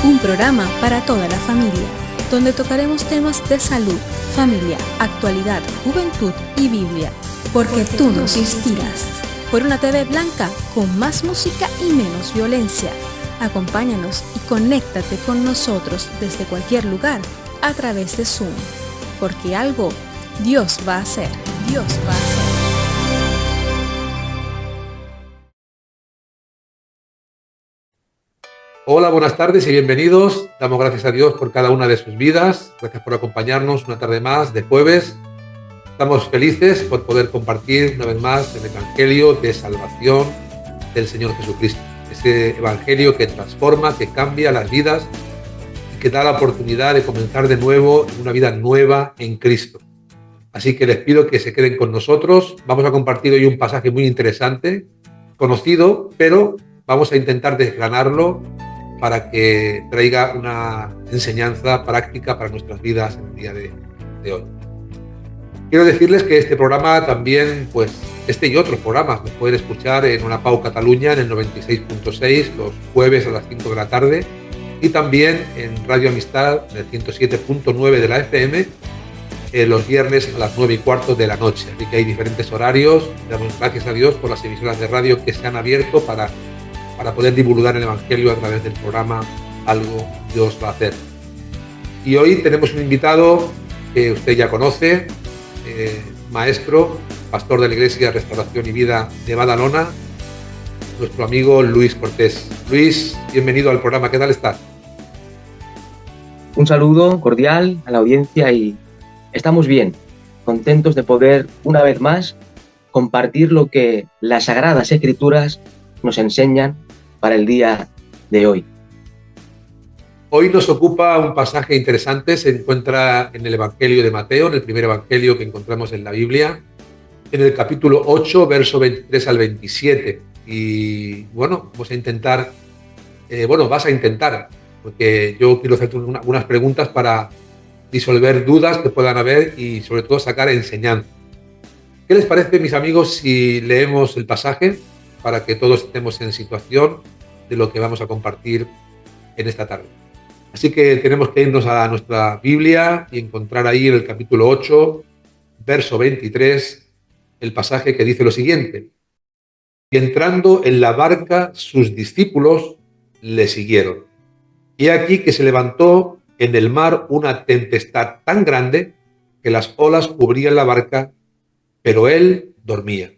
un programa para toda la familia, donde tocaremos temas de salud, familia, actualidad, juventud y Biblia, porque tú nos inspiras. Por una TV blanca con más música y menos violencia. Acompáñanos y conéctate con nosotros desde cualquier lugar a través de Zoom, porque algo Dios va a hacer. Dios va a hacer. Hola, buenas tardes y bienvenidos. Damos gracias a Dios por cada una de sus vidas. Gracias por acompañarnos una tarde más de jueves. Estamos felices por poder compartir una vez más el Evangelio de salvación del Señor Jesucristo. Ese Evangelio que transforma, que cambia las vidas y que da la oportunidad de comenzar de nuevo una vida nueva en Cristo. Así que les pido que se queden con nosotros. Vamos a compartir hoy un pasaje muy interesante, conocido, pero vamos a intentar desgranarlo para que traiga una enseñanza práctica para nuestras vidas en el día de hoy. Quiero decirles que este programa también, pues este y otros programas los pueden escuchar en Una Pau Cataluña en el 96.6 los jueves a las 5 de la tarde y también en Radio Amistad en el 107.9 de la FM los viernes a las 9:15 de la noche. Así que hay diferentes horarios. Damos gracias a Dios por las emisoras de radio que se han abierto para poder divulgar el Evangelio a través del programa Algo Dios va a hacer. Y hoy tenemos un invitado que usted ya conoce, maestro, pastor de la Iglesia Restauración y Vida de Badalona, nuestro amigo Luis Cortés. Luis, bienvenido al programa, ¿qué tal estás? Un saludo cordial a la audiencia y estamos bien, contentos de poder una vez más compartir lo que las Sagradas Escrituras nos enseñan para el día de hoy. Hoy nos ocupa un pasaje interesante, se encuentra en el Evangelio de Mateo, en el primer Evangelio que encontramos en la Biblia, en el capítulo 8, verso 23 al 27. Y bueno, vamos a intentar, vas a intentar, porque yo quiero hacerte unas preguntas para disolver dudas que puedan haber y sobre todo sacar enseñanza. ¿Qué les parece, mis amigos, si leemos el pasaje para que todos estemos en situación de lo que vamos a compartir en esta tarde? Así que tenemos que irnos a nuestra Biblia y encontrar ahí en el capítulo 8, verso 23, el pasaje que dice lo siguiente: y entrando en la barca, sus discípulos le siguieron. Y aquí que se levantó en el mar una tempestad tan grande que las olas cubrían la barca, pero él dormía.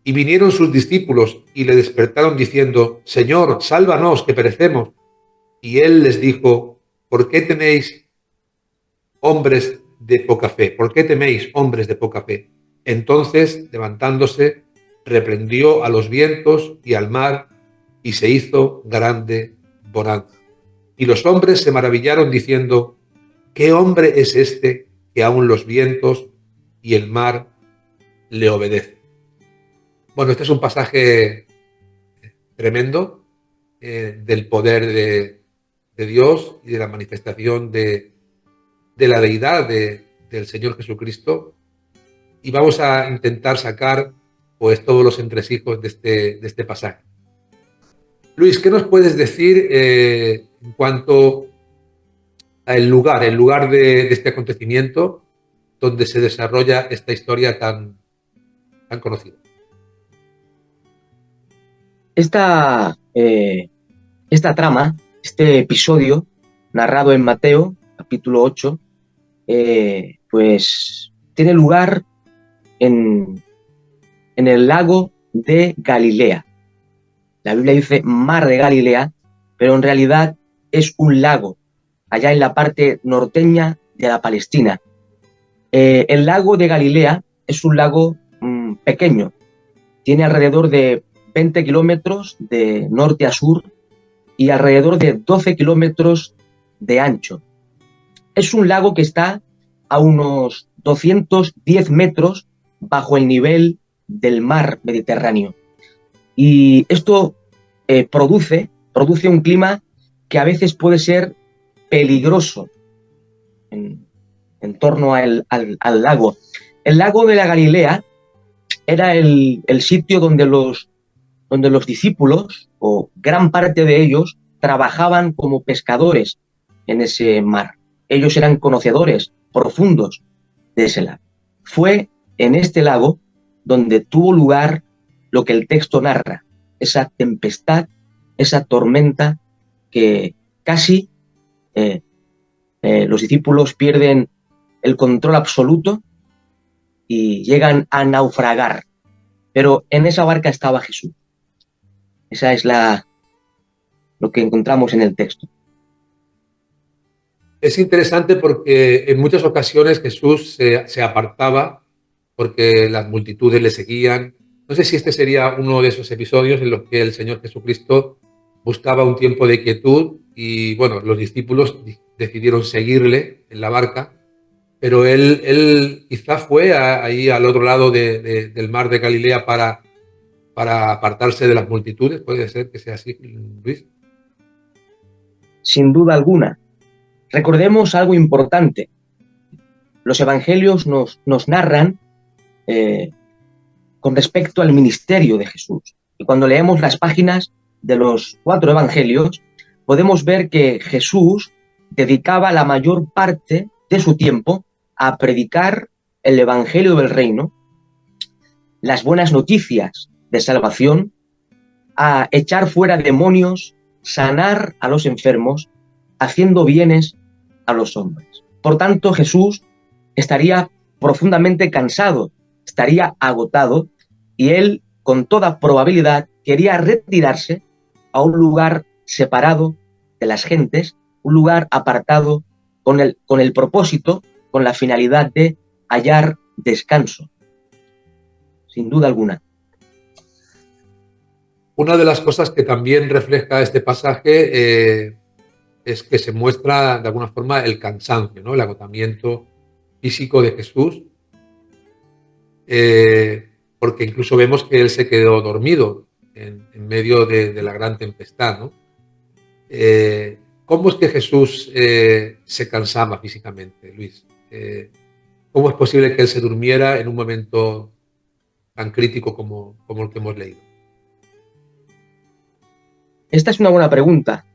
Y vinieron sus discípulos y le despertaron diciendo: Señor, sálvanos, que perecemos. Y él les dijo: ¿por qué tenéis hombres de poca fe? ¿Por qué teméis, hombres de poca fe? Entonces, levantándose, reprendió a los vientos y al mar, y se hizo grande bonanza. Y los hombres se maravillaron diciendo: ¿qué hombre es este que aun los vientos y el mar le obedecen? Bueno, este es un pasaje tremendo del poder de Dios y de la manifestación de la deidad del Señor Jesucristo. Y vamos a intentar sacar pues todos los entresijos de este pasaje. Luis, ¿qué nos puedes decir en cuanto al lugar de este acontecimiento donde se desarrolla esta historia tan conocida? Esta trama, este episodio narrado en Mateo, capítulo 8, pues tiene lugar en el lago de Galilea. La Biblia dice mar de Galilea, pero en realidad es un lago, allá en la parte norteña de la Palestina. El lago de Galilea es un lago pequeño, tiene alrededor de 20 kilómetros de norte a sur y alrededor de 12 kilómetros de ancho. Es un lago que está a unos 210 metros bajo el nivel del mar Mediterráneo. Y esto produce un clima que a veces puede ser peligroso en torno al lago. El lago de la Galilea era el sitio donde los discípulos, o gran parte de ellos, trabajaban como pescadores en ese mar. Ellos eran conocedores profundos de ese lago. Fue en este lago donde tuvo lugar lo que el texto narra, esa tempestad, esa tormenta que casi los discípulos pierden el control absoluto y llegan a naufragar. Pero en esa barca estaba Jesús. Esa es lo que encontramos en el texto. Es interesante porque en muchas ocasiones Jesús se apartaba porque las multitudes le seguían. No sé si este sería uno de esos episodios en los que el Señor Jesucristo buscaba un tiempo de quietud y, bueno, los discípulos decidieron seguirle en la barca, pero él quizá fue ahí al otro lado del mar de Galilea para apartarse de las multitudes. ¿Puede ser que sea así, Luis? Sin duda alguna. Recordemos algo importante. Los evangelios nos narran con respecto al ministerio de Jesús. Y cuando leemos las páginas de los 4 evangelios, podemos ver que Jesús dedicaba la mayor parte de su tiempo a predicar el evangelio del reino, las buenas noticias de salvación, a echar fuera demonios, sanar a los enfermos, haciendo bienes a los hombres. Por tanto, Jesús estaría profundamente cansado, estaría agotado, y él, con toda probabilidad, quería retirarse a un lugar separado de las gentes, un lugar apartado con el propósito, con la finalidad de hallar descanso. Sin duda alguna. Una de las cosas que también refleja este pasaje es que se muestra de alguna forma el cansancio, ¿no? El agotamiento físico de Jesús, porque incluso vemos que él se quedó dormido en medio de la gran tempestad, ¿no? ¿Cómo es que Jesús se cansaba físicamente, Luis? ¿Cómo es posible que él se durmiera en un momento tan crítico como el que hemos leído? Esta es una buena pregunta,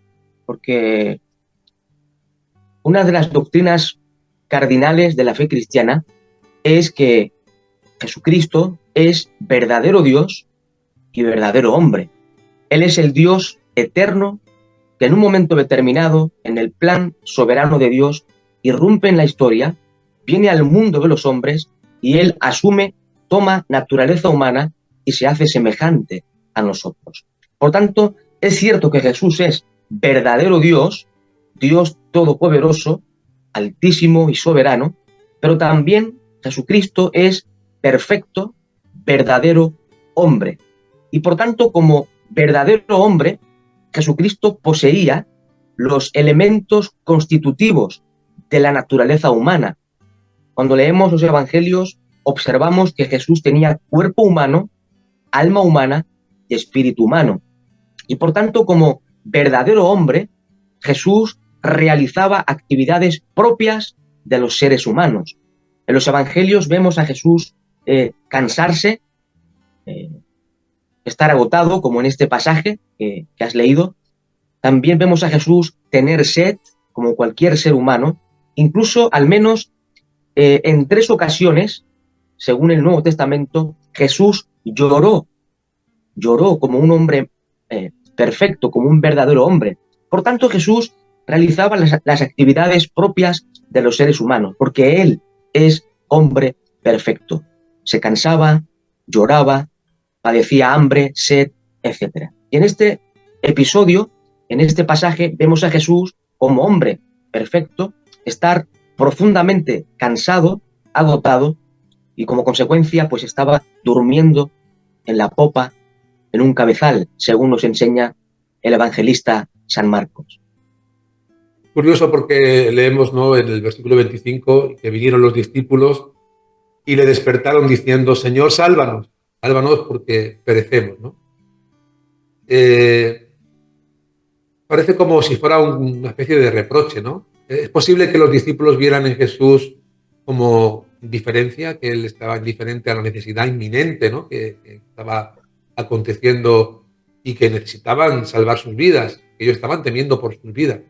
porque una de las doctrinas cardinales de la fe cristiana es que Jesucristo es verdadero Dios y verdadero hombre. Él es el Dios eterno que en un momento determinado, en el plan soberano de Dios, irrumpe en la historia, viene al mundo de los hombres y él asume, toma naturaleza humana y se hace semejante a nosotros. Por tanto, es cierto que Jesús es verdadero Dios, Dios todopoderoso, altísimo y soberano, pero también Jesucristo es perfecto, verdadero hombre. Y por tanto, como verdadero hombre, Jesucristo poseía los elementos constitutivos de la naturaleza humana. Cuando leemos los evangelios, observamos que Jesús tenía cuerpo humano, alma humana y espíritu humano. Y por tanto, como verdadero hombre, Jesús realizaba actividades propias de los seres humanos. En los evangelios vemos a Jesús cansarse, estar agotado, como en este pasaje que has leído. También vemos a Jesús tener sed, como cualquier ser humano. Incluso, al menos en 3 ocasiones, según el Nuevo Testamento, Jesús lloró como un hombre perfecto, como un verdadero hombre. Por tanto, Jesús realizaba las actividades propias de los seres humanos, porque Él es hombre perfecto. Se cansaba, lloraba, padecía hambre, sed, etc. Y en este episodio, en este pasaje, vemos a Jesús como hombre perfecto, estar profundamente cansado, agotado, y como consecuencia, pues estaba durmiendo en la popa, en un cabezal, según nos enseña el evangelista San Marcos. Curioso porque leemos, ¿no?, en el versículo 25 que vinieron los discípulos y le despertaron diciendo: Señor, sálvanos porque perecemos, ¿no? Parece como si fuera una especie de reproche, ¿no? Es posible que los discípulos vieran en Jesús como indiferencia, que él estaba indiferente a la necesidad inminente, ¿no?, que estaba aconteciendo y que necesitaban salvar sus vidas. que ellos estaban temiendo por sus vidas.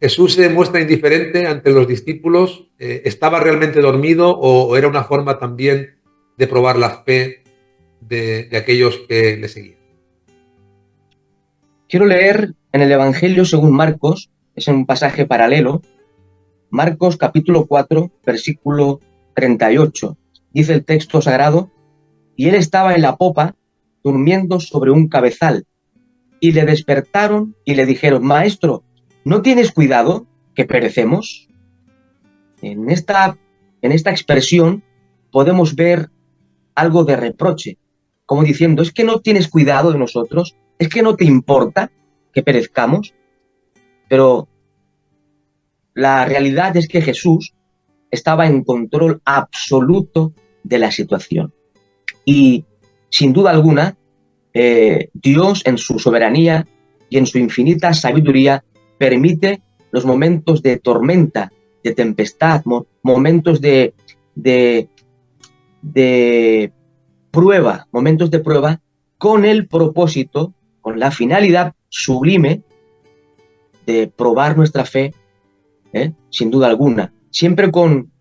Jesús se muestra indiferente ante los discípulos. ¿Estaba realmente dormido o era una forma también de probar la fe de aquellos que le seguían? Quiero leer en el Evangelio según Marcos, es un pasaje paralelo, Marcos capítulo 4, versículo 38. Dice el texto sagrado: y él estaba en la popa, durmiendo sobre un cabezal, y le despertaron y le dijeron: Maestro, ¿no tienes cuidado que perecemos? En esta expresión podemos ver algo de reproche, como diciendo: es que no tienes cuidado de nosotros, es que no te importa que perezcamos. Pero la realidad es que Jesús estaba en control absoluto de la situación. Y sin duda alguna, Dios en su soberanía y en su infinita sabiduría permite los momentos de tormenta, de tempestad, momentos de prueba, momentos de prueba, con el propósito, con la finalidad sublime de probar nuestra fe, sin duda alguna, siempre con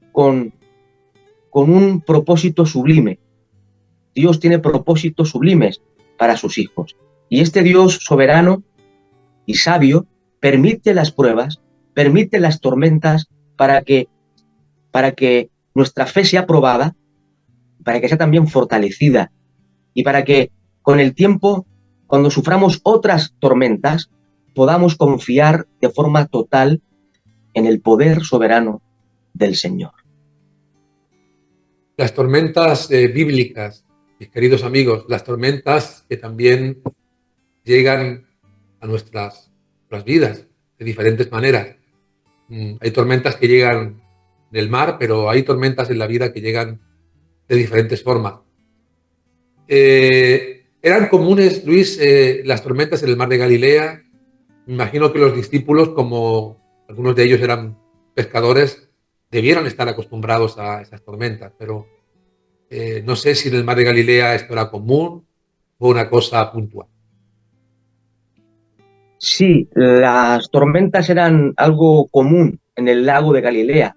un propósito sublime. Dios tiene propósitos sublimes para sus hijos. Y este Dios soberano y sabio permite las pruebas, permite las tormentas para que nuestra fe sea probada, para que sea también fortalecida y para que con el tiempo, cuando suframos otras tormentas, podamos confiar de forma total en el poder soberano del Señor. Las tormentas bíblicas, mis queridos amigos, las tormentas que también llegan a nuestras vidas de diferentes maneras. Hay tormentas que llegan del mar, pero hay tormentas en la vida que llegan de diferentes formas. ¿Eran comunes, Luis, las tormentas en el mar de Galilea? Me imagino que los discípulos, como algunos de ellos eran pescadores, debieron estar acostumbrados a esas tormentas, pero no sé si en el mar de Galilea esto era común o una cosa puntual. Sí, las tormentas eran algo común en el lago de Galilea,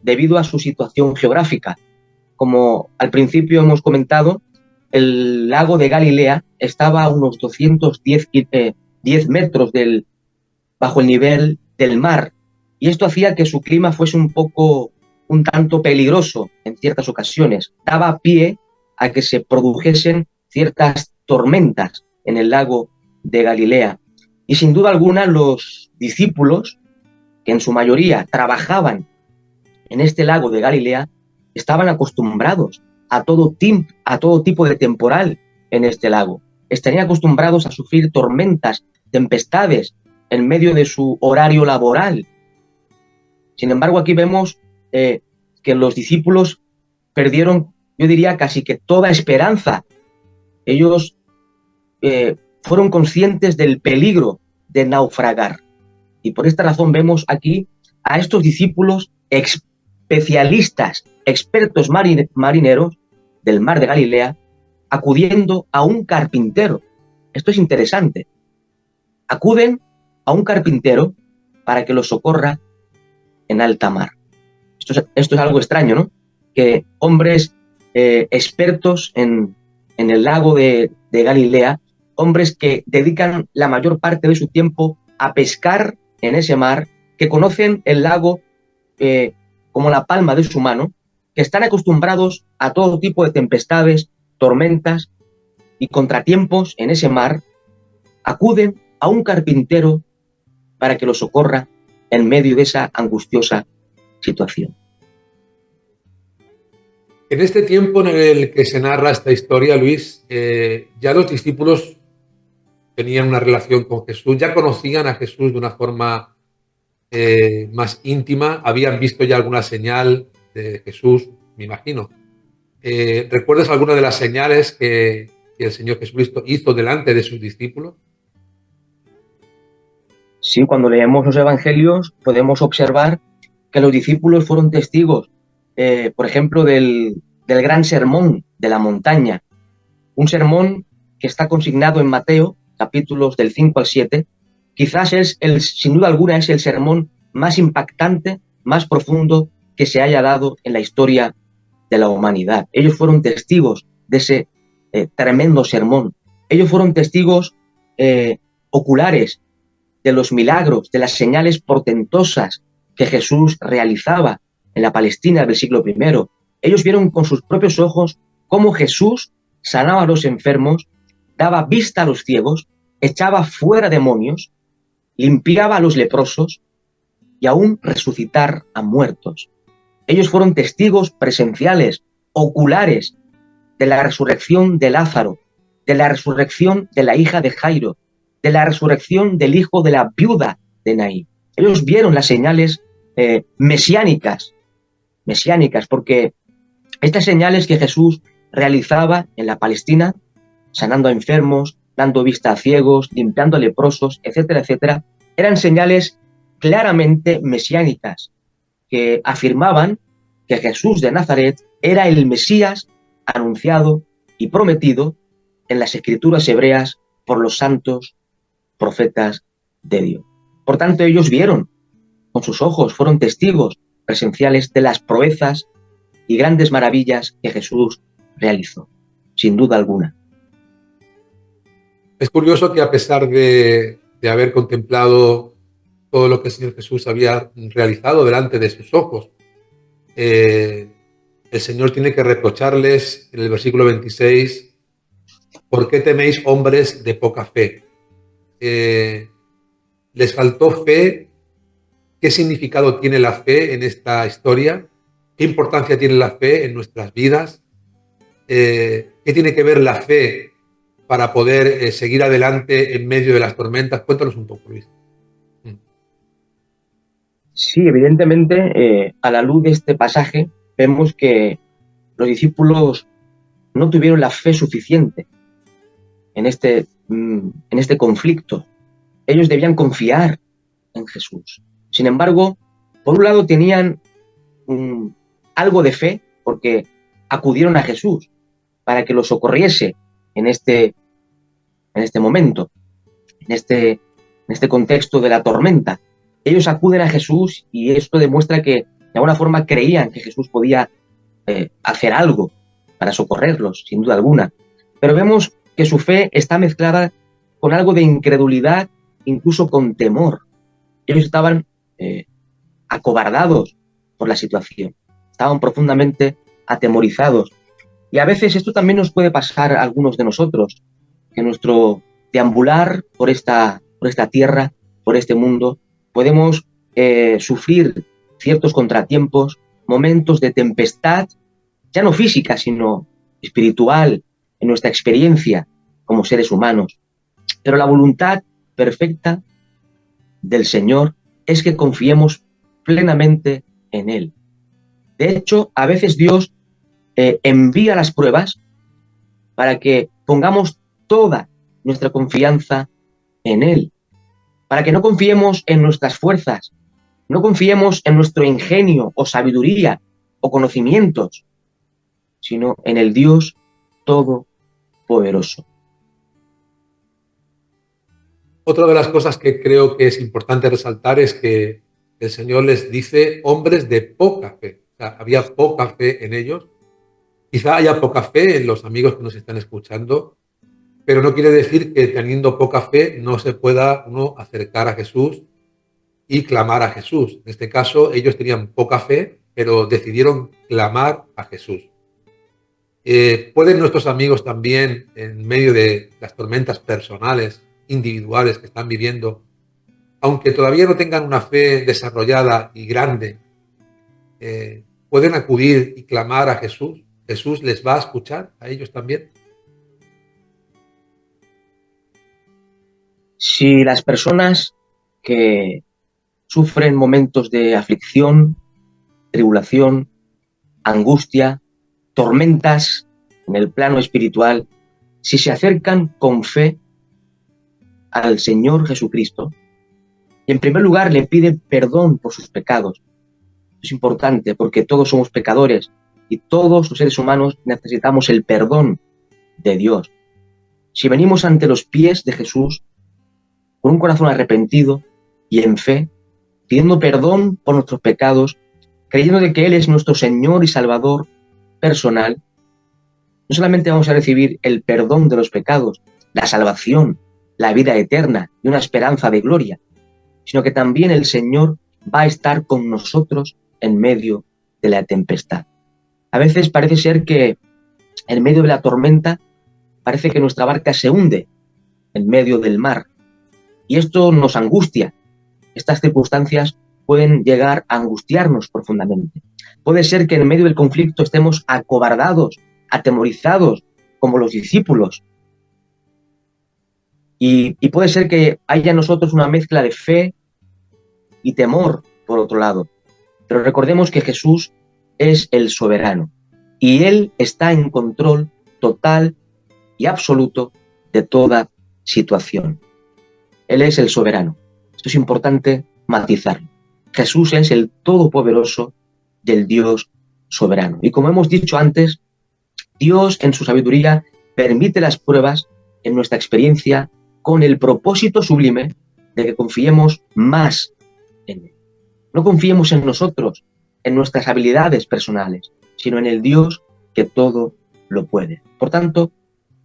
debido a su situación geográfica. Como al principio hemos comentado, el lago de Galilea estaba a unos 210 metros bajo el nivel del mar, y esto hacía que su clima fuese un tanto peligroso en ciertas ocasiones. Daba pie a que se produjesen ciertas tormentas en el lago de Galilea. Y sin duda alguna los discípulos, que en su mayoría trabajaban en este lago de Galilea, estaban acostumbrados a todo tipo de temporal en este lago. Estarían acostumbrados a sufrir tormentas, tempestades en medio de su horario laboral. Sin embargo, aquí vemos que los discípulos perdieron, yo diría, casi que toda esperanza. Ellos fueron conscientes del peligro de naufragar. Y por esta razón vemos aquí a estos discípulos especialistas, expertos marineros del mar de Galilea, acudiendo a un carpintero. Esto es interesante. Acuden a un carpintero para que los socorra en alta mar. Esto es algo extraño, ¿no? Que hombres expertos en el lago de Galilea, hombres que dedican la mayor parte de su tiempo a pescar en ese mar, que conocen el lago como la palma de su mano, que están acostumbrados a todo tipo de tempestades, tormentas y contratiempos en ese mar, acuden a un carpintero para que los socorra en medio de esa angustiosa situación. En este tiempo en el que se narra esta historia, Luis, ya los discípulos tenían una relación con Jesús, ya conocían a Jesús de una forma más íntima, habían visto ya alguna señal de Jesús, me imagino. ¿Recuerdas alguna de las señales que el Señor Jesucristo hizo delante de sus discípulos? Sí, cuando leemos los evangelios podemos observar que los discípulos fueron testigos, por ejemplo, del gran sermón de la montaña, un sermón que está consignado en Mateo capítulos del 5 al 7, quizás sin duda alguna, es el sermón más impactante, más profundo que se haya dado en la historia de la humanidad. Ellos fueron testigos de ese tremendo sermón. Ellos fueron testigos oculares de los milagros, de las señales portentosas que Jesús realizaba en la Palestina del siglo I. Ellos vieron con sus propios ojos cómo Jesús sanaba a los enfermos, daba vista a los ciegos, echaba fuera demonios, limpiaba a los leprosos y aún resucitar a muertos. Ellos fueron testigos presenciales, oculares, de la resurrección de Lázaro, de la resurrección de la hija de Jairo, de la resurrección del hijo de la viuda de Naín. Ellos vieron las señales mesiánicas, porque estas señales que Jesús realizaba en la Palestina, sanando a enfermos, dando vista a ciegos, limpiando a leprosos, etcétera, etcétera, eran señales claramente mesiánicas que afirmaban que Jesús de Nazaret era el Mesías anunciado y prometido en las escrituras hebreas por los santos profetas de Dios. Por tanto, ellos vieron con sus ojos, fueron testigos presenciales de las proezas y grandes maravillas que Jesús realizó, sin duda alguna. Es curioso que a pesar de haber contemplado todo lo que el Señor Jesús había realizado delante de sus ojos, el Señor tiene que reprocharles en el versículo 26, ¿por qué teméis hombres de poca fe? ¿Les faltó fe? ¿Qué significado tiene la fe en esta historia? ¿Qué importancia tiene la fe en nuestras vidas? ¿Qué tiene que ver la fe para poder seguir adelante en medio de las tormentas? Cuéntanos un poco, Luis. Sí, evidentemente, a la luz de este pasaje, vemos que los discípulos no tuvieron la fe suficiente en este conflicto. Ellos debían confiar en Jesús. Sin embargo, por un lado tenían algo de fe porque acudieron a Jesús para que los socorriese en este momento, en este contexto de la tormenta. Ellos acuden a Jesús y esto demuestra que de alguna forma creían que Jesús podía hacer algo para socorrerlos, sin duda alguna. Pero vemos que su fe está mezclada con algo de incredulidad, incluso con temor. Ellos estaban acobardados por la situación, estaban profundamente atemorizados. Y a veces esto también nos puede pasar a algunos de nosotros, que nuestro deambular por esta tierra, por este mundo, podemos sufrir ciertos contratiempos, momentos de tempestad, ya no física, sino espiritual, en nuestra experiencia como seres humanos. Pero la voluntad perfecta del Señor es que confiemos plenamente en Él. De hecho, a veces Dios envía las pruebas para que pongamos toda nuestra confianza en Él, para que no confiemos en nuestras fuerzas, no confiemos en nuestro ingenio o sabiduría o conocimientos, sino en el Dios Todopoderoso. Otra de las cosas que creo que es importante resaltar es que el Señor les dice hombres de poca fe. O sea, había poca fe en ellos. Quizá haya poca fe en los amigos que nos están escuchando, pero no quiere decir que teniendo poca fe no se pueda uno acercar a Jesús y clamar a Jesús. En este caso, ellos tenían poca fe, pero decidieron clamar a Jesús. ¿Pueden nuestros amigos también, en medio de las tormentas personales, individuales que están viviendo, aunque todavía no tengan una fe desarrollada y grande, pueden acudir y clamar a Jesús? ¿Jesús les va a escuchar a ellos también? Si las personas que sufren momentos de aflicción, tribulación, angustia, tormentas en el plano espiritual, si se acercan con fe al Señor Jesucristo, y en primer lugar le piden perdón por sus pecados. Es importante porque todos somos pecadores y todos los seres humanos necesitamos el perdón de Dios. si venimos ante los pies de Jesús con un corazón arrepentido y en fe, pidiendo perdón por nuestros pecados, creyendo de que Él es nuestro Señor y Salvador personal, no solamente vamos a recibir el perdón de los pecados, la salvación, la vida eterna y una esperanza de gloria, sino que también el Señor va a estar con nosotros en medio de la tempestad. A veces parece ser que en medio de la tormenta parece que nuestra barca se hunde en medio del mar y esto nos angustia. Estas circunstancias pueden llegar a angustiarnos profundamente. Puede ser que en medio del conflicto estemos acobardados, atemorizados, como los discípulos. Y puede ser que haya en nosotros una mezcla de fe y temor, por otro lado. Pero recordemos que Jesús es el soberano y Él está en control total y absoluto de toda situación. Él es el soberano. Esto es importante matizarlo. Jesús es el todopoderoso del Dios soberano. Y como hemos dicho antes, Dios en su sabiduría permite las pruebas en nuestra experiencia con el propósito sublime de que confiemos más en Él. No confiemos en nosotros, en nuestras habilidades personales, sino en el Dios que todo lo puede. Por tanto,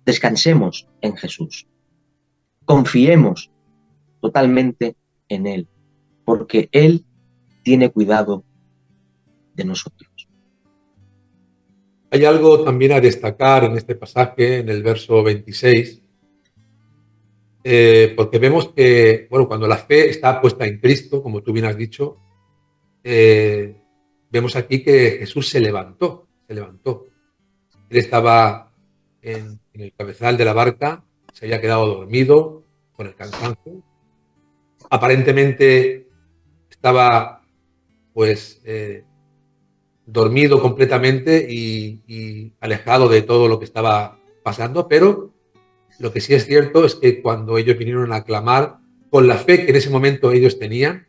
descansemos en Jesús. Confiemos totalmente en Él, porque Él tiene cuidado de nosotros. Hay algo también a destacar en este pasaje, en el verso 26, porque vemos que, bueno, cuando la fe está puesta en Cristo, como tú bien has dicho, vemos aquí que Jesús se levantó. Él estaba en el cabezal de la barca, se había quedado dormido con el cansancio. Aparentemente estaba, pues, dormido completamente y alejado de todo lo que estaba pasando, pero lo que sí es cierto es que cuando ellos vinieron a clamar, con la fe que en ese momento ellos tenían,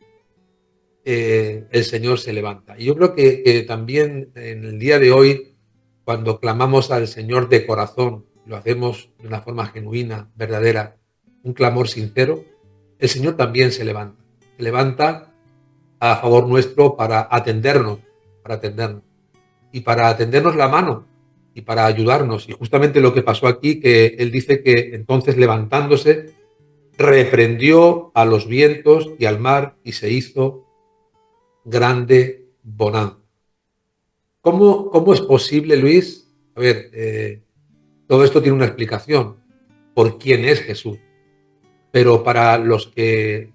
el Señor se levanta. Y yo creo que también en el día de hoy, cuando clamamos al Señor de corazón, lo hacemos de una forma genuina, verdadera, un clamor sincero, el Señor también se levanta. Se levanta a favor nuestro para atendernos y para tendernos la mano y para ayudarnos. Y justamente lo que pasó aquí, que Él dice que entonces levantándose, reprendió a los vientos y al mar y se hizo grande bonanza. ¿Cómo es posible, Luis? A ver, todo esto tiene una explicación por quién es Jesús. Pero para los que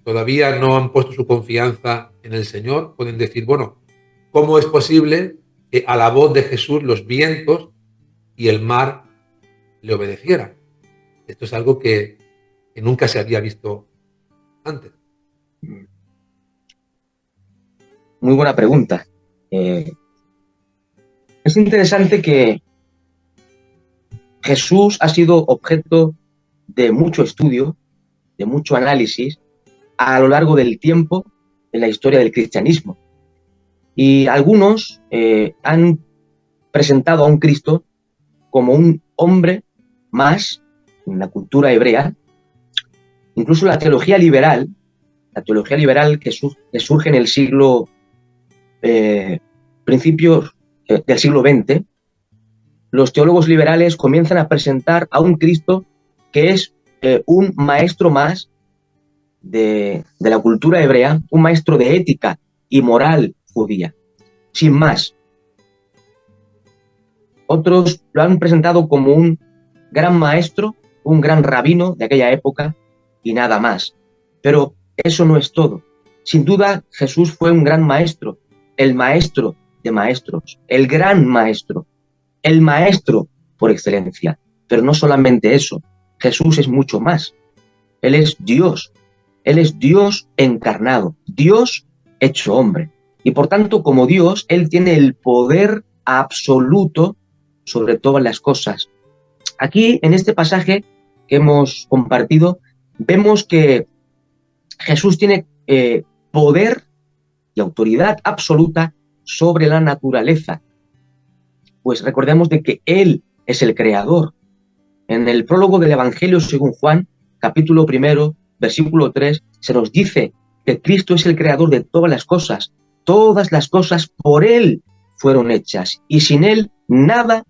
todavía no han puesto su confianza en el Señor, pueden decir, bueno, ¿cómo es posible que a la voz de Jesús los vientos y el mar le obedecieran? Esto es algo que nunca se había visto antes. Muy buena pregunta. Es interesante que Jesús ha sido objeto de mucho estudio, de mucho análisis a lo largo del tiempo en la historia del cristianismo. Y algunos han presentado a un Cristo como un hombre más en la cultura hebrea. Incluso la teología liberal que surge en el siglo principios del siglo XX, los teólogos liberales comienzan a presentar a un Cristo que es un maestro más de la cultura hebrea, un maestro de ética y moral judía, sin más. Otros lo han presentado como un gran maestro, un gran rabino de aquella época y nada más. Pero eso no es todo. Sin duda, Jesús fue un gran maestro, el maestro de maestros, el gran maestro, el maestro por excelencia. Pero no solamente eso, Jesús es mucho más. Él es Dios encarnado, Dios hecho hombre. Y por tanto, como Dios, Él tiene el poder absoluto sobre todas las cosas. Aquí, en este pasaje que hemos compartido, vemos que Jesús tiene poder y autoridad absoluta sobre la naturaleza. Pues recordemos de que Él es el creador. En el prólogo del Evangelio según Juan, capítulo 1, versículo 3, se nos dice que Cristo es el creador de todas las cosas. Todas las cosas por Él fueron hechas y sin Él nada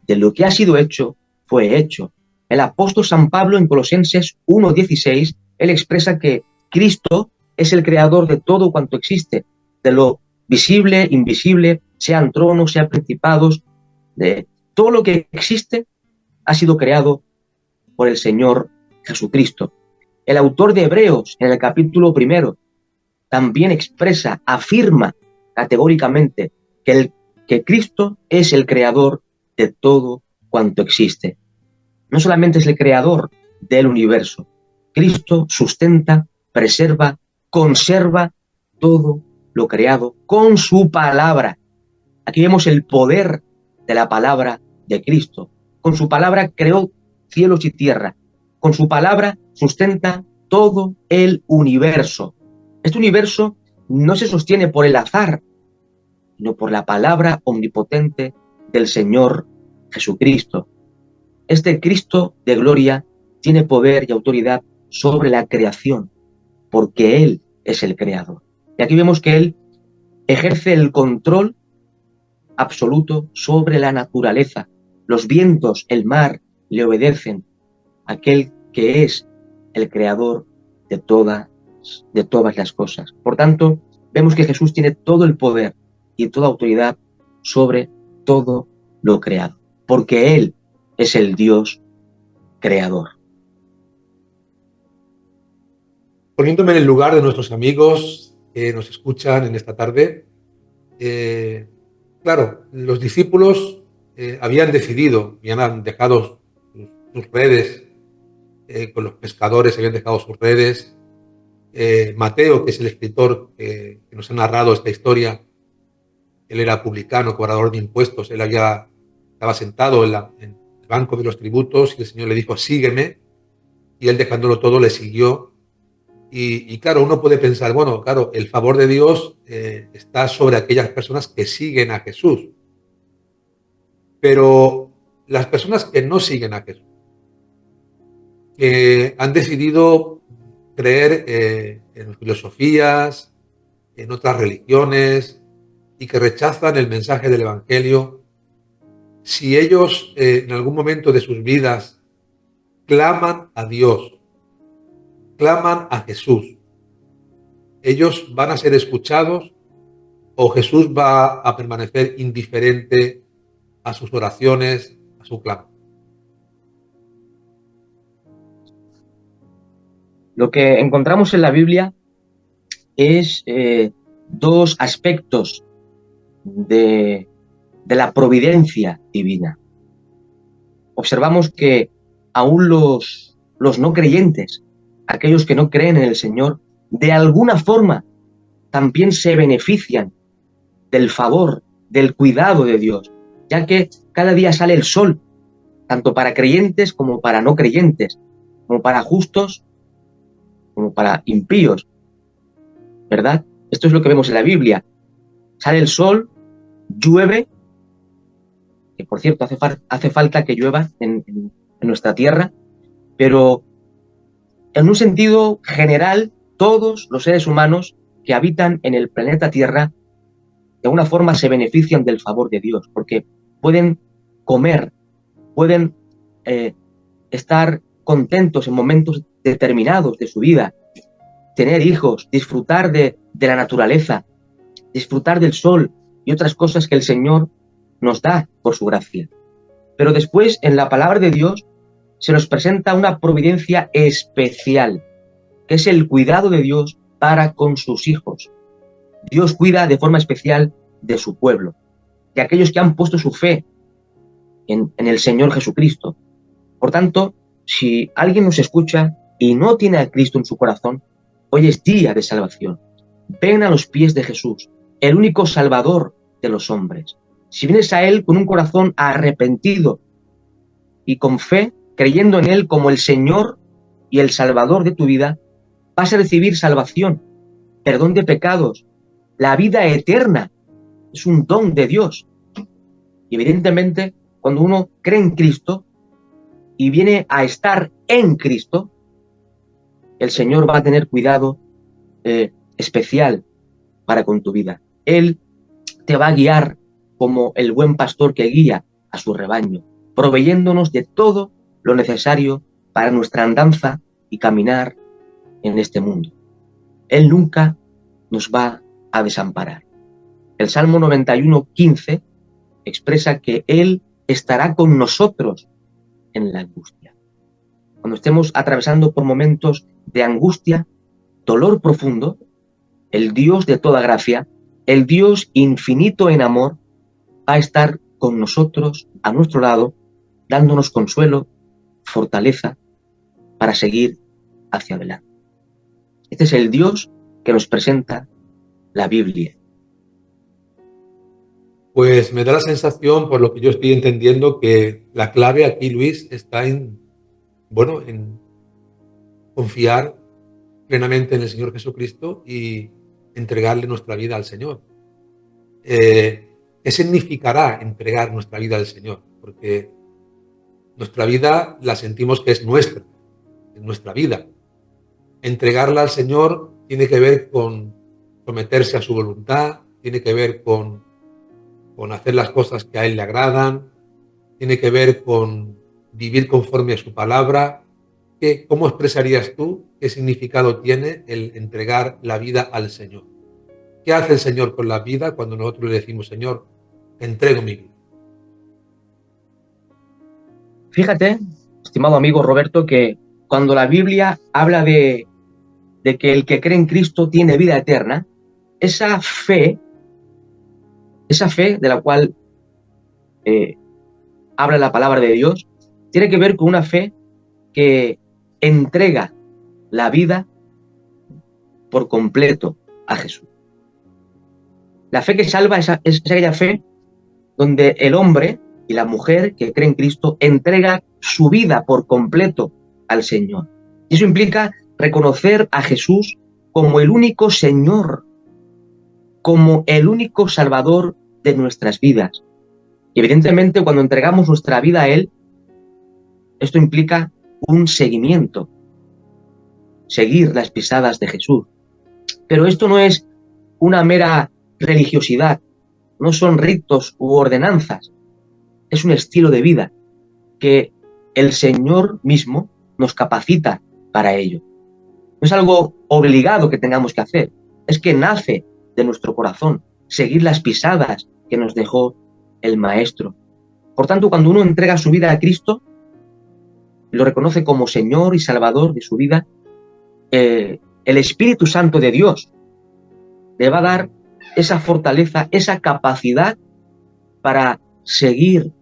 de lo que ha sido hecho fue hecho. El apóstol San Pablo en Colosenses 1:16, él expresa que Cristo es el creador de todo cuanto existe, de lo visible, invisible, sean tronos, sean principados, de todo lo que existe ha sido creado por el Señor Jesucristo. El autor de Hebreos, en el capítulo 1, también expresa, afirma categóricamente que Cristo es el creador de todo cuanto existe. No solamente es el creador del universo, Cristo sustenta, preserva, conserva todo lo creado con su palabra. Aquí vemos el poder de la palabra de Cristo. Con su palabra creó cielos y tierra. Con su palabra sustenta todo el universo. Este universo no se sostiene por el azar, sino por la palabra omnipotente del Señor Jesucristo. Este Cristo de gloria tiene poder y autoridad sobre la creación, porque Él es el creador. Y aquí vemos que Él ejerce el control absoluto sobre la naturaleza. Los vientos, el mar, le obedecen a aquel que es el creador de todas las cosas. Por tanto, vemos que Jesús tiene todo el poder y toda autoridad sobre todo lo creado, porque Él es el Dios creador. Poniéndome en el lugar de nuestros amigos que nos escuchan en esta tarde, claro, los discípulos habían decidido y han dejado sus redes con los pescadores, habían dejado sus redes. Mateo, que es el escritor que nos ha narrado esta historia, él era publicano, cobrador de impuestos, él estaba sentado en el banco de los tributos y el Señor le dijo, sígueme, y él dejándolo todo le siguió. Y claro, uno puede pensar, bueno, claro, el favor de Dios está sobre aquellas personas que siguen a Jesús, pero las personas que no siguen a Jesús, que han decidido creer en filosofías, en otras religiones y que rechazan el mensaje del Evangelio, si ellos en algún momento de sus vidas claman a Dios, claman a Jesús, ¿ellos van a ser escuchados o Jesús va a permanecer indiferente a sus oraciones, a su clamor? Lo que encontramos en la Biblia es dos aspectos de la providencia divina. Observamos que aún los no creyentes, aquellos que no creen en el Señor, de alguna forma también se benefician del favor, del cuidado de Dios, ya que cada día sale el sol, tanto para creyentes como para no creyentes, como para justos como para impíos, ¿verdad? Esto es lo que vemos en la Biblia. Sale el sol, llueve, que por cierto hace falta que llueva en nuestra tierra, pero en un sentido general, todos los seres humanos que habitan en el planeta Tierra de alguna forma se benefician del favor de Dios, porque pueden comer, pueden estar contentos en momentos determinados de su vida, tener hijos, disfrutar de la naturaleza, disfrutar del sol y otras cosas que el Señor nos da por su gracia. Pero después, en la palabra de Dios, se nos presenta una providencia especial, que es el cuidado de Dios para con sus hijos. Dios cuida de forma especial de su pueblo, de aquellos que han puesto su fe en el Señor Jesucristo. Por tanto, si alguien nos escucha y no tiene a Cristo en su corazón, hoy es día de salvación. Ven a los pies de Jesús, el único Salvador de los hombres. Si vienes a Él con un corazón arrepentido y con fe, creyendo en Él como el Señor y el Salvador de tu vida, vas a recibir salvación, perdón de pecados, la vida eterna. Es un don de Dios. Y evidentemente, cuando uno cree en Cristo, y viene a estar en Cristo, el Señor va a tener cuidado especial para con tu vida. Él te va a guiar como el buen pastor que guía a su rebaño, proveyéndonos de todo lo necesario para nuestra andanza y caminar en este mundo. Él nunca nos va a desamparar. El Salmo 91:15 expresa que Él estará con nosotros en la angustia. Cuando estemos atravesando por momentos de angustia, dolor profundo, el Dios de toda gracia, el Dios infinito en amor, va a estar con nosotros, a nuestro lado, dándonos consuelo, fortaleza para seguir hacia adelante. Este es el Dios que nos presenta la Biblia. Pues me da la sensación, por lo que yo estoy entendiendo, que la clave aquí, Luis, está en confiar plenamente en el Señor Jesucristo y entregarle nuestra vida al Señor. ¿Qué significará entregar nuestra vida al Señor? Porque nuestra vida la sentimos que es nuestra vida. Entregarla al Señor tiene que ver con someterse a su voluntad, tiene que ver con hacer las cosas que a Él le agradan, tiene que ver con vivir conforme a su palabra. ¿Cómo expresarías tú qué significado tiene el entregar la vida al Señor? ¿Qué hace el Señor con la vida cuando nosotros le decimos, Señor, te entrego mi vida? Fíjate, estimado amigo Roberto, que cuando la Biblia habla de que el que cree en Cristo tiene vida eterna, esa fe de la cual habla la palabra de Dios, tiene que ver con una fe que entrega la vida por completo a Jesús. La fe que salva es aquella fe donde el hombre y la mujer que cree en Cristo entrega su vida por completo al Señor. Y eso implica reconocer a Jesús como el único Señor, como el único Salvador de nuestras vidas. Y evidentemente, cuando entregamos nuestra vida a Él, esto implica un seguimiento, seguir las pisadas de Jesús. Pero esto no es una mera religiosidad, no son ritos u ordenanzas, es un estilo de vida que el Señor mismo nos capacita para ello. No es algo obligado que tengamos que hacer, es que nace de nuestro corazón, seguir las pisadas que nos dejó el Maestro. Por tanto, cuando uno entrega su vida a Cristo, lo reconoce como Señor y Salvador de su vida, el Espíritu Santo de Dios le va a dar esa fortaleza, esa capacidad para seguir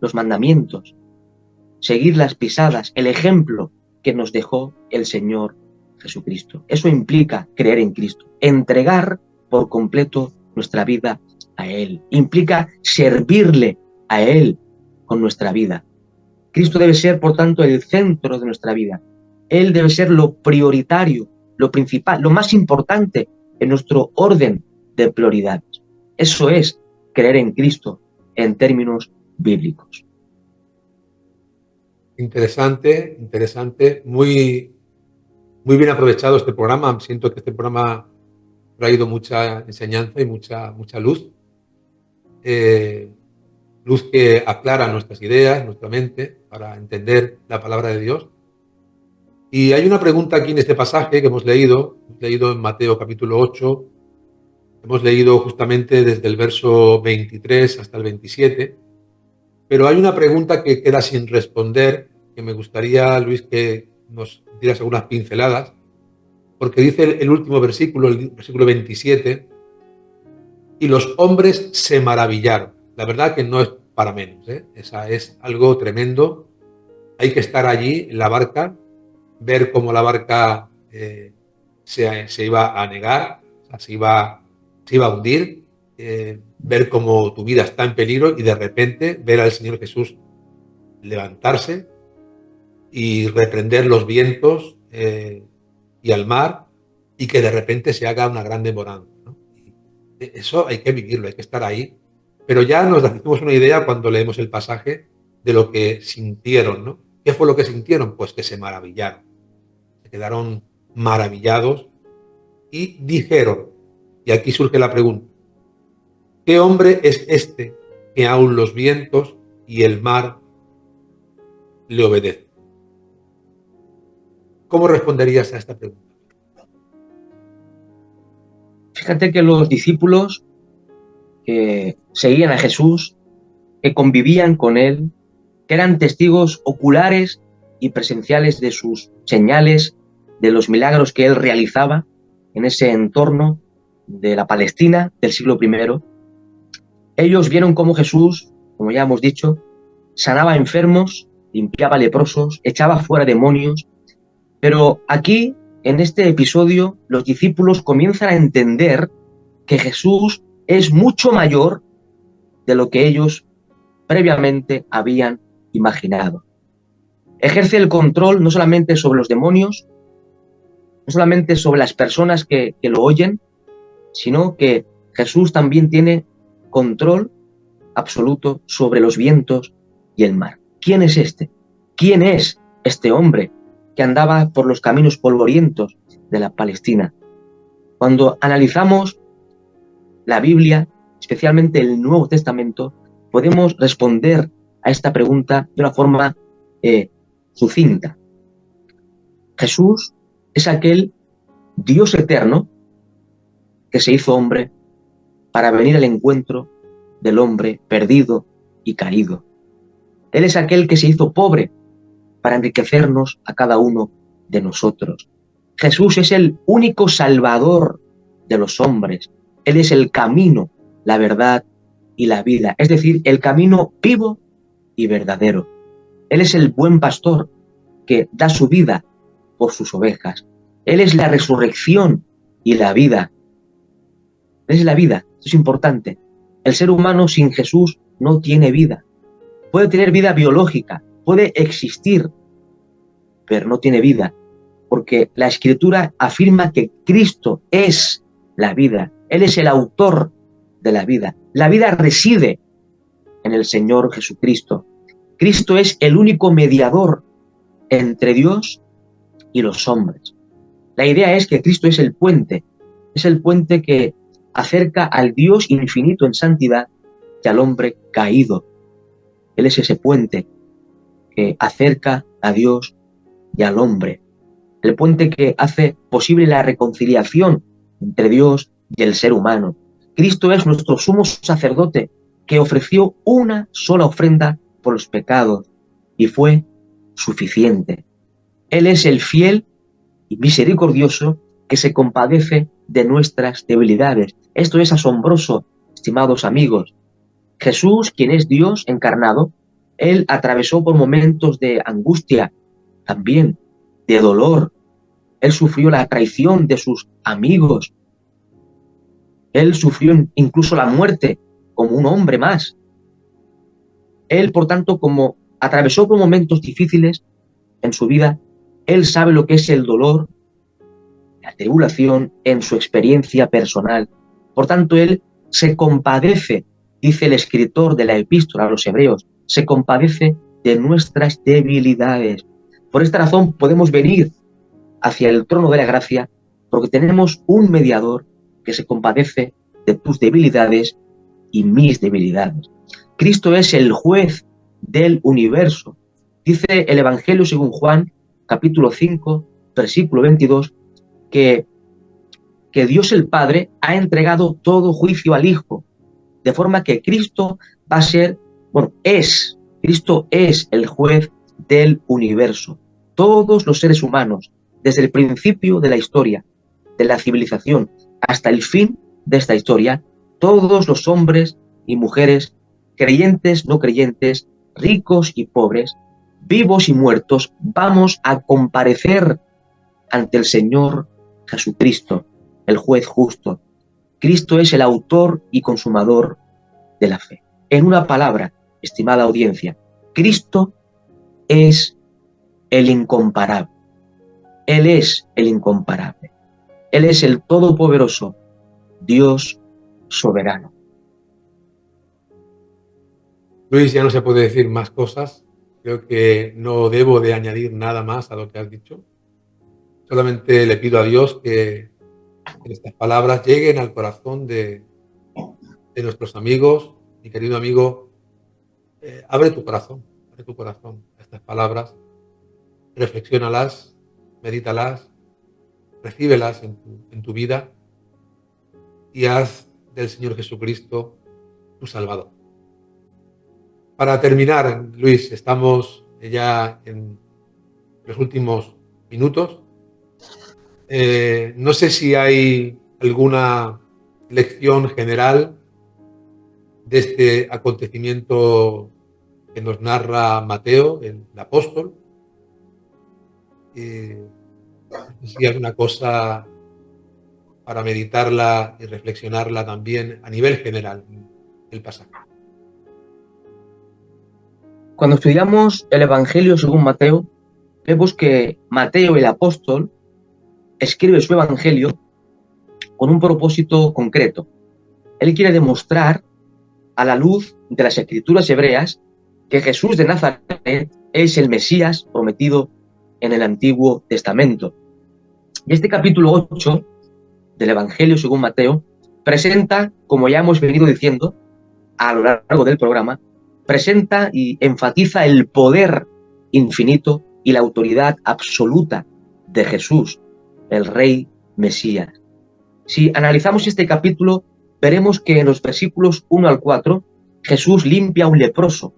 los mandamientos, seguir las pisadas, el ejemplo que nos dejó el Señor Jesucristo. Eso implica creer en Cristo, entregar por completo nuestra vida a Él. Implica servirle a Él con nuestra vida. Cristo debe ser, por tanto, el centro de nuestra vida. Él debe ser lo prioritario, lo principal, lo más importante en nuestro orden de prioridades. Eso es creer en Cristo en términos bíblicos. Interesante, muy bien aprovechado este programa. Siento que este programa ha traído mucha enseñanza y mucha luz. Luz que aclara nuestras ideas, nuestra mente, para entender la palabra de Dios. Y hay una pregunta aquí en este pasaje que hemos leído en Mateo capítulo 8, hemos leído justamente desde el verso 23 hasta el 27, pero hay una pregunta que queda sin responder, que me gustaría, Luis, que nos dieras algunas pinceladas, porque dice el último versículo, el versículo 27, y los hombres se maravillaron. La verdad que no es para menos, ¿eh? Esa es algo tremendo. Hay que estar allí en la barca, ver cómo la barca se iba a anegar, o sea, se iba a hundir, ver cómo tu vida está en peligro y de repente ver al Señor Jesús levantarse y reprender los vientos y al mar, y que de repente se haga una gran bonanza, ¿no? Eso hay que vivirlo, hay que estar ahí. Pero ya nos hacemos una idea cuando leemos el pasaje de lo que sintieron, ¿no? ¿Qué fue lo que sintieron? Pues que se maravillaron, se quedaron maravillados y dijeron, y aquí surge la pregunta, ¿qué hombre es este que aun los vientos y el mar le obedecen? ¿Cómo responderías a esta pregunta? Fíjate que los discípulos que seguían a Jesús, que convivían con él, que eran testigos oculares y presenciales de sus señales, de los milagros que él realizaba en ese entorno de la Palestina del siglo I, ellos vieron cómo Jesús, como ya hemos dicho, sanaba enfermos, limpiaba leprosos, echaba fuera demonios, pero aquí, en este episodio, los discípulos comienzan a entender que Jesús es mucho mayor de lo que ellos previamente habían imaginado. Ejerce el control no solamente sobre los demonios, no solamente sobre las personas que lo oyen, sino que Jesús también tiene control absoluto sobre los vientos y el mar. ¿Quién es este? ¿Quién es este hombre que andaba por los caminos polvorientos de la Palestina? Cuando analizamos la Biblia, especialmente el Nuevo Testamento, podemos responder a esta pregunta de una forma sucinta. Jesús es aquel Dios eterno que se hizo hombre para venir al encuentro del hombre perdido y caído. Él es aquel que se hizo pobre para enriquecernos a cada uno de nosotros. Jesús es el único salvador de los hombres. Él es el camino, la verdad y la vida, es decir, el camino vivo y verdadero. Él es el buen pastor que da su vida por sus ovejas. Él es la resurrección y la vida. Él es la vida, esto es importante. El ser humano sin Jesús no tiene vida. Puede tener vida biológica, puede existir, pero no tiene vida, porque la Escritura afirma que Cristo es la vida. Él es el autor de la vida. La vida reside en el Señor Jesucristo. Cristo es el único mediador entre Dios y los hombres. La idea es que Cristo es el puente que acerca al Dios infinito en santidad y al hombre caído. Él es ese puente que acerca a Dios y al hombre. El puente que hace posible la reconciliación entre Dios y el ser humano. Cristo es nuestro sumo sacerdote que ofreció una sola ofrenda por los pecados y fue suficiente. Él es el fiel y misericordioso que se compadece de nuestras debilidades. Esto es asombroso, estimados amigos. Jesús, quien es Dios encarnado, él atravesó por momentos de angustia, también de dolor. Él sufrió la traición de sus amigos. Él sufrió incluso la muerte como un hombre más. Él, por tanto, como atravesó por momentos difíciles en su vida, él sabe lo que es el dolor, la tribulación en su experiencia personal. Por tanto, él se compadece, dice el escritor de la epístola a los hebreos, se compadece de nuestras debilidades. Por esta razón podemos venir hacia el trono de la gracia porque tenemos un mediador que se compadece de tus debilidades y mis debilidades. Cristo es el juez del universo. Dice el Evangelio según Juan, capítulo 5, versículo 22, que Dios el Padre ha entregado todo juicio al Hijo, de forma que Cristo va a ser, Cristo es el juez del universo. Todos los seres humanos, desde el principio de la historia, de la civilización, hasta el fin de esta historia, todos los hombres y mujeres, creyentes, no creyentes, ricos y pobres, vivos y muertos, vamos a comparecer ante el Señor Jesucristo, el juez justo. Cristo es el autor y consumador de la fe. En una palabra, estimada audiencia, Cristo es el incomparable. Él es el incomparable. Él es el todopoderoso Dios soberano. Luis, ya no se puede decir más cosas. Creo que no debo de añadir nada más a lo que has dicho. Solamente le pido a Dios que estas palabras lleguen al corazón de nuestros amigos. Mi querido amigo, abre tu corazón a estas palabras, reflexiónalas, medítalas, recíbelas en tu vida y haz del Señor Jesucristo tu Salvador. Para terminar, Luis, estamos ya en los últimos minutos. No sé si hay alguna lección general de este acontecimiento que nos narra Mateo, el apóstol. No sé si hay una cosa para meditarla y reflexionarla también a nivel general, el pasaje. Cuando estudiamos el Evangelio según Mateo, vemos que Mateo, el apóstol, escribe su Evangelio con un propósito concreto. Él quiere demostrar, a la luz de las Escrituras hebreas, que Jesús de Nazaret es el Mesías prometido en el Antiguo Testamento. Y este capítulo 8 del Evangelio según Mateo presenta, como ya hemos venido diciendo a lo largo del programa, presenta y enfatiza el poder infinito y la autoridad absoluta de Jesús, el Rey Mesías. Si analizamos este capítulo, veremos que en los versículos 1 al 4, Jesús limpia a un leproso,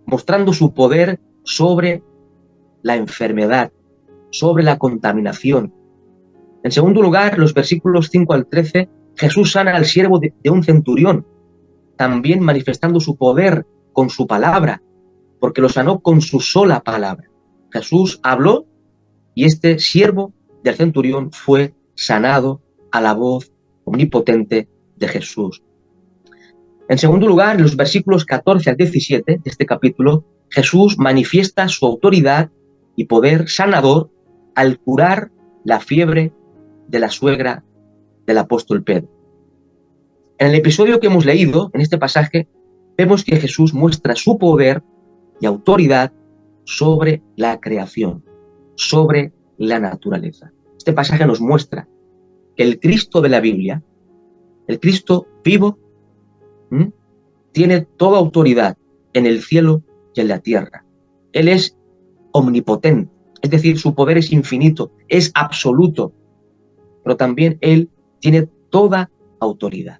mostrando su poder sobre la enfermedad, sobre la contaminación. En segundo lugar, los versículos 5 al 13, Jesús sana al siervo de un centurión, también manifestando su poder con su palabra, porque lo sanó con su sola palabra. Jesús habló y este siervo del centurión fue sanado a la voz omnipotente de Jesús. En segundo lugar, en los versículos 14 al 17 de este capítulo, Jesús manifiesta su autoridad y poder sanador al curar la fiebre de la suegra del apóstol Pedro. En el episodio que hemos leído, en este pasaje, vemos que Jesús muestra su poder y autoridad sobre la creación, sobre la naturaleza. Este pasaje nos muestra que el Cristo de la Biblia, el Cristo vivo, tiene toda autoridad en el cielo y en la tierra. Él es omnipotente, es decir, su poder es infinito, es absoluto, pero también Él tiene toda autoridad.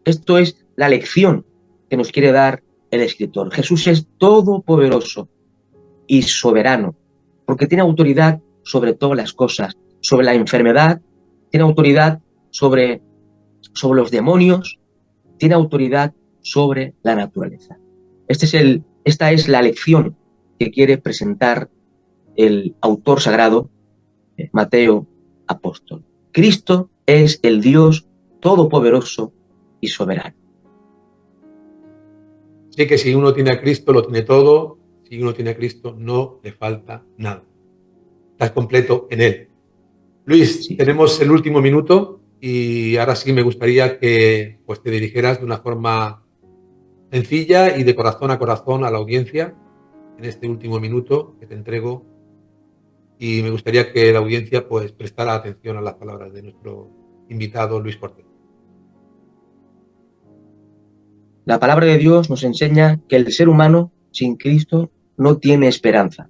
Esto es la lección que nos quiere dar el escritor. Jesús es todopoderoso y soberano, porque tiene autoridad sobre todas las cosas, sobre la enfermedad, tiene autoridad sobre los demonios, tiene autoridad sobre la naturaleza. Esta es la lección que quiere presentar el autor sagrado, Mateo, apóstol. Cristo es el Dios todopoderoso y soberano. Así que si uno tiene a Cristo, lo tiene todo. Si uno tiene a Cristo, no le falta nada. Estás completo en Él. Luis, sí. Tenemos el último minuto y ahora sí me gustaría que te dirigieras de una forma sencilla y de corazón a corazón a la audiencia en este último minuto que te entrego. Y me gustaría que la audiencia prestara atención a las palabras de nuestro invitado Luis Porter. La palabra de Dios nos enseña que el ser humano sin Cristo no tiene esperanza.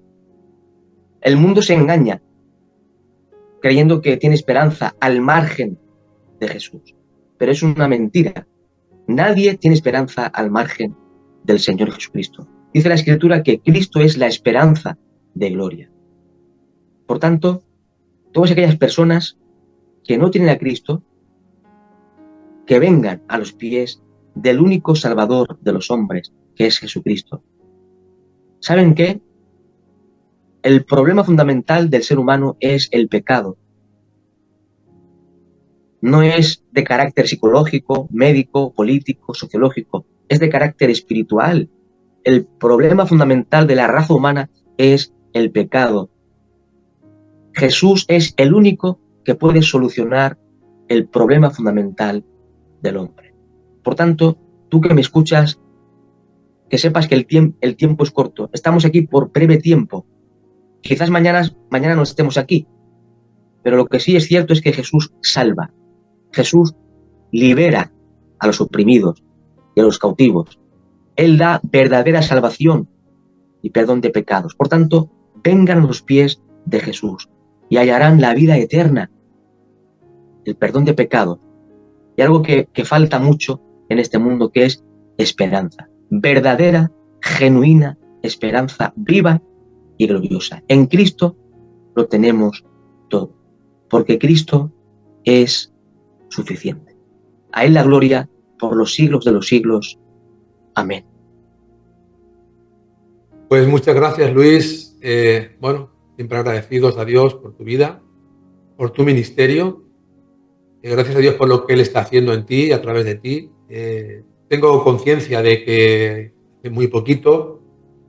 El mundo se engaña creyendo que tiene esperanza al margen de Jesús, pero es una mentira. Nadie tiene esperanza al margen del Señor Jesucristo. Dice la Escritura que Cristo es la esperanza de gloria. Por tanto, todas aquellas personas que no tienen a Cristo, que vengan a los pies del único Salvador de los hombres, que es Jesucristo. ¿Saben qué? El problema fundamental del ser humano es el pecado. No es de carácter psicológico, médico, político, sociológico, es de carácter espiritual. El problema fundamental de la raza humana es el pecado. Jesús es el único que puede solucionar el problema fundamental del hombre. Por tanto, tú que me escuchas, que sepas que el tiempo es corto. Estamos aquí por breve tiempo. Quizás mañana no estemos aquí, pero lo que sí es cierto es que Jesús salva. Jesús libera a los oprimidos y a los cautivos. Él da verdadera salvación y perdón de pecados. Por tanto, vengan a los pies de Jesús y hallarán la vida eterna, el perdón de pecados y algo que falta mucho en este mundo, que es esperanza. Verdadera, genuina esperanza viva y gloriosa. En Cristo lo tenemos todo, porque Cristo es suficiente. A Él la gloria por los siglos de los siglos. Amén. Pues muchas gracias, Luis. Siempre agradecidos a Dios por tu vida, por tu ministerio. Gracias a Dios por lo que Él está haciendo en ti y a través de ti. Tengo conciencia de que en muy poquito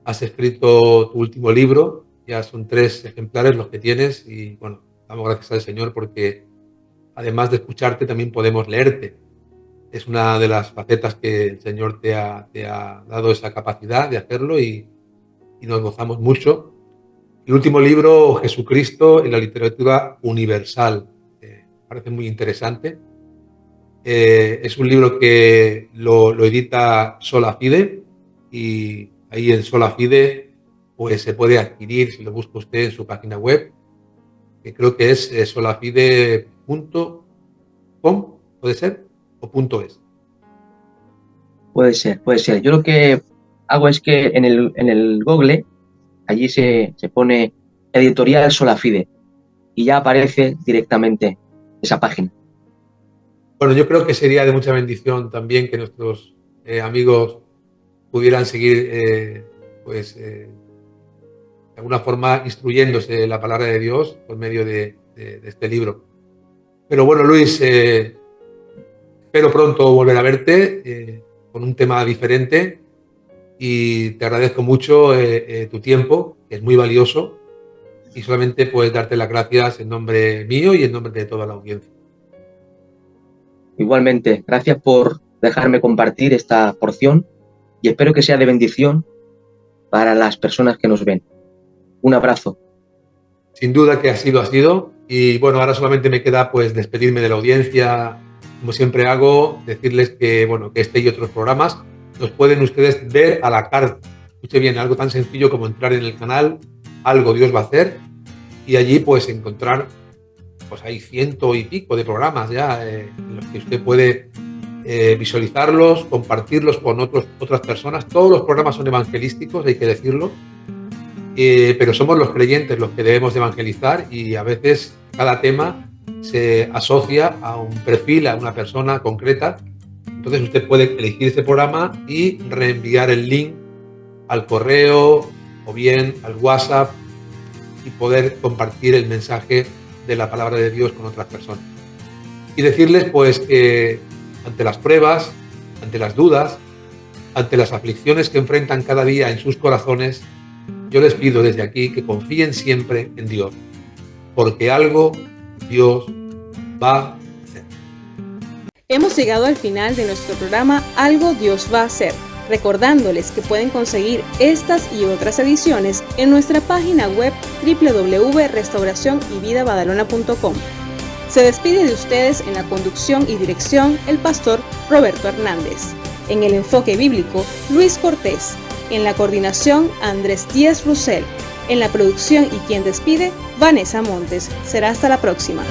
has escrito tu último libro. Ya son 3 ejemplares los que tienes y bueno, damos gracias al Señor porque además de escucharte también podemos leerte. Es una de las facetas que el Señor te ha dado esa capacidad de hacerlo y nos gozamos mucho. El último libro, Jesucristo en la literatura universal, parece muy interesante. Es un libro que lo edita Sola Fide y ahí en Sola Fide pues se puede adquirir si lo busca usted en su página web, que creo que es solafide.com, ¿puede ser? ¿O .es? Puede ser. Yo lo que hago es que en el Google, allí se pone editorial Sola Fide y ya aparece directamente esa página. Bueno, yo creo que sería de mucha bendición también que nuestros amigos pudieran seguir, de alguna forma, instruyéndose en la palabra de Dios por medio de este libro. Pero bueno, Luis, espero pronto volver a verte con un tema diferente y te agradezco mucho tu tiempo, que es muy valioso, y solamente puedes darte las gracias en nombre mío y en nombre de toda la audiencia. Igualmente, gracias por dejarme compartir esta porción y espero que sea de bendición para las personas que nos ven. Un abrazo. Sin duda que ha sido. Y bueno, ahora solamente me queda pues despedirme de la audiencia. Como siempre hago, decirles que este y otros programas los pueden ustedes ver a la carta. Escuche bien, algo tan sencillo como entrar en el canal Algo Dios va a hacer y allí pues encontrar, pues hay 100 y pico de programas ya en los que usted puede visualizarlos, compartirlos con otras personas. Todos los programas son evangelísticos, hay que decirlo, pero somos los creyentes los que debemos de evangelizar y a veces cada tema se asocia a un perfil, a una persona concreta. Entonces usted puede elegir este programa y reenviar el link al correo o bien al WhatsApp y poder compartir el mensaje de la palabra de Dios con otras personas. Y decirles pues que ante las pruebas, ante las dudas, ante las aflicciones que enfrentan cada día en sus corazones, yo les pido desde aquí que confíen siempre en Dios, porque algo Dios va a hacer. Hemos llegado al final de nuestro programa Algo Dios va a hacer, recordándoles que pueden conseguir estas y otras ediciones en nuestra página web www.restauracionyvidabadalona.com. Se despide de ustedes en la conducción y dirección el pastor Roberto Hernández. En el enfoque bíblico, Luis Cortés. En la coordinación, Andrés Díaz Russell. En la producción y quien despide, Vanessa Montes. Será hasta la próxima.